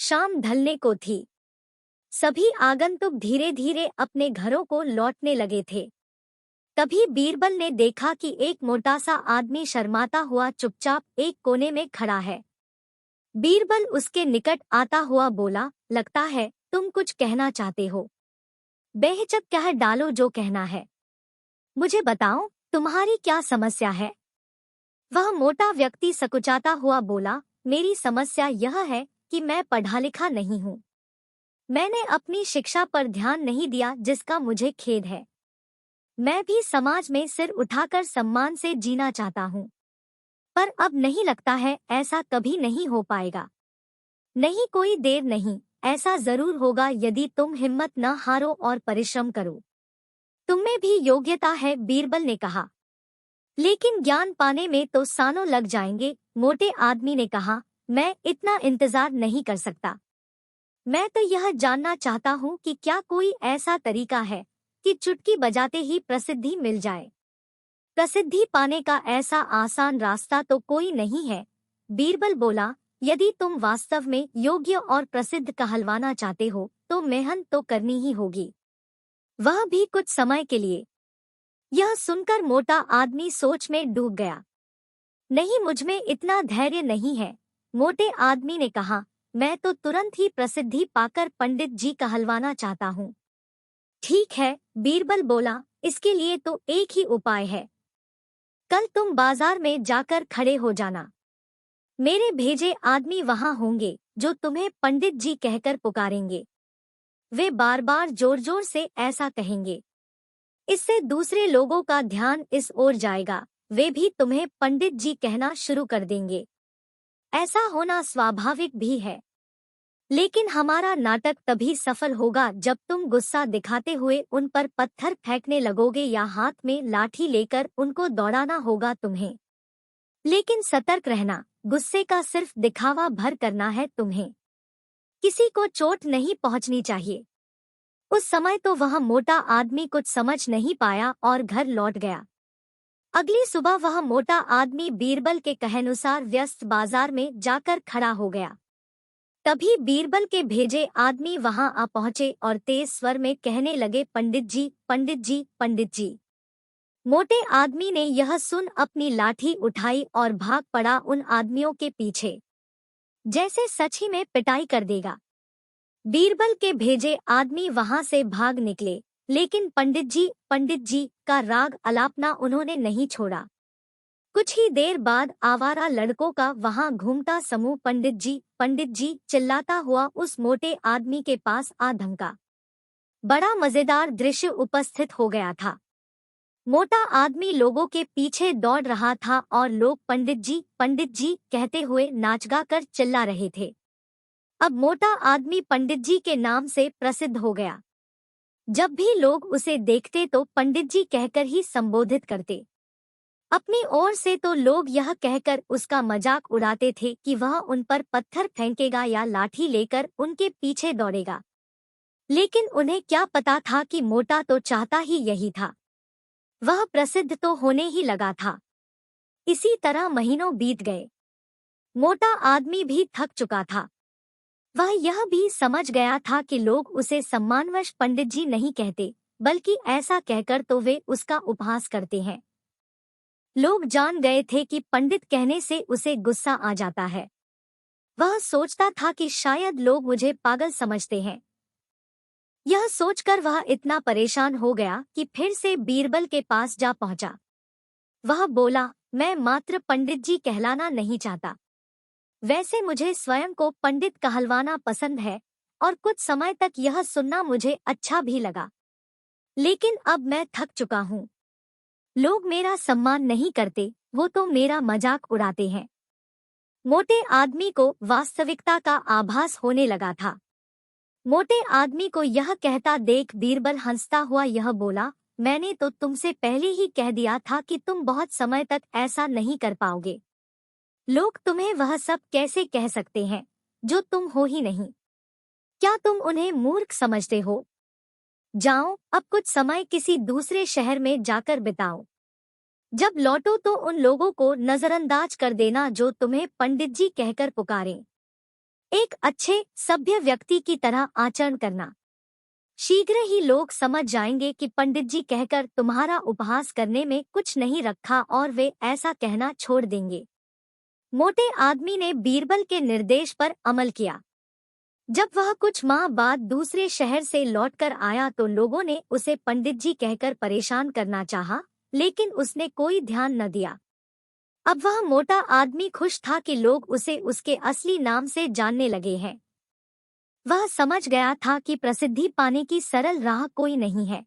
शाम ढलने को थी। सभी आगंतुक धीरे धीरे अपने घरों को लौटने लगे थे। तभी बीरबल ने देखा कि एक मोटा सा आदमी शर्माता हुआ चुपचाप एक कोने में खड़ा है। बीरबल उसके निकट आता हुआ बोला, लगता है तुम कुछ कहना चाहते हो। बेहिचक कह डालो जो कहना है। मुझे बताओ, तुम्हारी क्या समस्या है? वह मोटा व्यक्ति सकुचाता हुआ बोला, मेरी समस्या यह है कि मैं पढ़ा लिखा नहीं हूँ। मैंने अपनी शिक्षा पर ध्यान नहीं दिया, जिसका मुझे खेद है। मैं भी समाज में सिर उठाकर सम्मान से जीना चाहता हूँ, पर अब नहीं लगता है ऐसा कभी नहीं हो पाएगा। नहीं, कोई देर नहीं, ऐसा जरूर होगा यदि तुम हिम्मत न हारो और परिश्रम करो। तुममें भी योग्यता है, बीरबल ने कहा, लेकिन ज्ञान पाने में तो सालों लग जाएंगे। मोटे आदमी ने कहा, मैं इतना इंतजार नहीं कर सकता। मैं तो यह जानना चाहता हूँ कि क्या कोई ऐसा तरीका है कि चुटकी बजाते ही प्रसिद्धि मिल जाए। प्रसिद्धि पाने का ऐसा आसान रास्ता तो कोई नहीं है। बीरबल बोला, यदि तुम वास्तव में योग्य और प्रसिद्ध कहलवाना चाहते हो तो मेहनत तो करनी ही होगी, वह भी कुछ समय के लिए। यह सुनकर मोटा आदमी सोच में डूब गया। नहीं, मुझमें इतना धैर्य नहीं है, मोटे आदमी ने कहा। मैं तो तुरंत ही प्रसिद्धि पाकर पंडित जी कहलवाना चाहता हूँ। ठीक है, बीरबल बोला, इसके लिए तो एक ही उपाय है। कल तुम बाजार में जाकर खड़े हो जाना। मेरे भेजे आदमी वहां होंगे जो तुम्हें पंडित जी कहकर पुकारेंगे। वे बार बार जोर जोर से ऐसा कहेंगे। इससे दूसरे लोगों का ध्यान इस ओर जाएगा, वे भी तुम्हें पंडित जी कहना शुरू कर देंगे। ऐसा होना स्वाभाविक भी है, लेकिन हमारा नाटक तभी सफल होगा जब तुम गुस्सा दिखाते हुए उन पर पत्थर फेंकने लगोगे या हाथ में लाठी लेकर उनको दौड़ाना होगा तुम्हें। लेकिन सतर्क रहना, गुस्से का सिर्फ दिखावा भर करना है तुम्हें। किसी को चोट नहीं पहुंचनी चाहिए। उस समय तो वह मोटा आदमी कुछ समझ नहीं पाया और घर लौट गया। अगली सुबह वह मोटा आदमी बीरबल के कहेनुसार व्यस्त बाजार में जाकर खड़ा हो गया। तभी बीरबल के भेजे आदमी वहां आ पहुंचे और तेज स्वर में कहने लगे, पंडित जी, पंडित जी, पंडित जी। मोटे आदमी ने यह सुन अपनी लाठी उठाई और भाग पड़ा उन आदमियों के पीछे, जैसे सच ही में पिटाई कर देगा। बीरबल के भेजे आदमी वहां से भाग निकले, लेकिन पंडित जी का राग अलापना उन्होंने नहीं छोड़ा। कुछ ही देर बाद आवारा लड़कों का वहां घूमता समूह पंडित जी चिल्लाता हुआ उस मोटे आदमी के पास आ धमका। बड़ा मजेदार दृश्य उपस्थित हो गया था। मोटा आदमी लोगों के पीछे दौड़ रहा था और लोग पंडित जी कहते हुए नाचगा कर चिल्ला रहे थे। अब मोटा आदमी पंडित जी के नाम से प्रसिद्ध हो गया। जब भी लोग उसे देखते तो पंडित जी कहकर ही संबोधित करते। अपनी ओर से तो लोग यह कहकर उसका मजाक उड़ाते थे कि वह उन पर पत्थर फेंकेगा या लाठी लेकर उनके पीछे दौड़ेगा। लेकिन उन्हें क्या पता था कि मोटा तो चाहता ही यही था। वह प्रसिद्ध तो होने ही लगा था। इसी तरह महीनों बीत गए। मोटा आदमी भी थक चुका था। वह यह भी समझ गया था कि लोग उसे सम्मानवश पंडित जी नहीं कहते, बल्कि ऐसा कहकर तो वे उसका उपहास करते हैं। लोग जान गए थे कि पंडित कहने से उसे गुस्सा आ जाता है। वह सोचता था कि शायद लोग मुझे पागल समझते हैं। यह सोचकर वह इतना परेशान हो गया कि फिर से बीरबल के पास जा पहुंचा। वह बोला, मैं मात्र पंडित जी कहलाना नहीं चाहता। वैसे मुझे स्वयं को पंडित कहलवाना पसंद है और कुछ समय तक यह सुनना मुझे अच्छा भी लगा। लेकिन अब मैं थक चुका हूँ। लोग मेरा सम्मान नहीं करते, वो तो मेरा मजाक उड़ाते हैं। मोटे आदमी को वास्तविकता का आभास होने लगा था। मोटे आदमी को यह कहता देख बीरबल हंसता हुआ यह बोला, मैंने तो तुमसे पहले ही कह दिया था कि तुम बहुत समय तक ऐसा नहीं कर पाओगे। लोग तुम्हें वह सब कैसे कह सकते हैं जो तुम हो ही नहीं। क्या तुम उन्हें मूर्ख समझते हो? जाओ, अब कुछ समय किसी दूसरे शहर में जाकर बिताओ। जब लौटो तो उन लोगों को नजरअंदाज कर देना जो तुम्हें पंडित जी कहकर पुकारें। एक अच्छे सभ्य व्यक्ति की तरह आचरण करना। शीघ्र ही लोग समझ जाएंगे कि पंडित जी कहकर तुम्हारा उपहास करने में कुछ नहीं रखा और वे ऐसा कहना छोड़ देंगे। मोटे आदमी ने बीरबल के निर्देश पर अमल किया। जब वह कुछ माह बाद दूसरे शहर से लौटकर आया तो लोगों ने उसे पंडित जी कहकर परेशान करना चाहा, लेकिन उसने कोई ध्यान न दिया। अब वह मोटा आदमी खुश था कि लोग उसे उसके असली नाम से जानने लगे हैं। वह समझ गया था कि प्रसिद्धि पाने की सरल राह कोई नहीं है।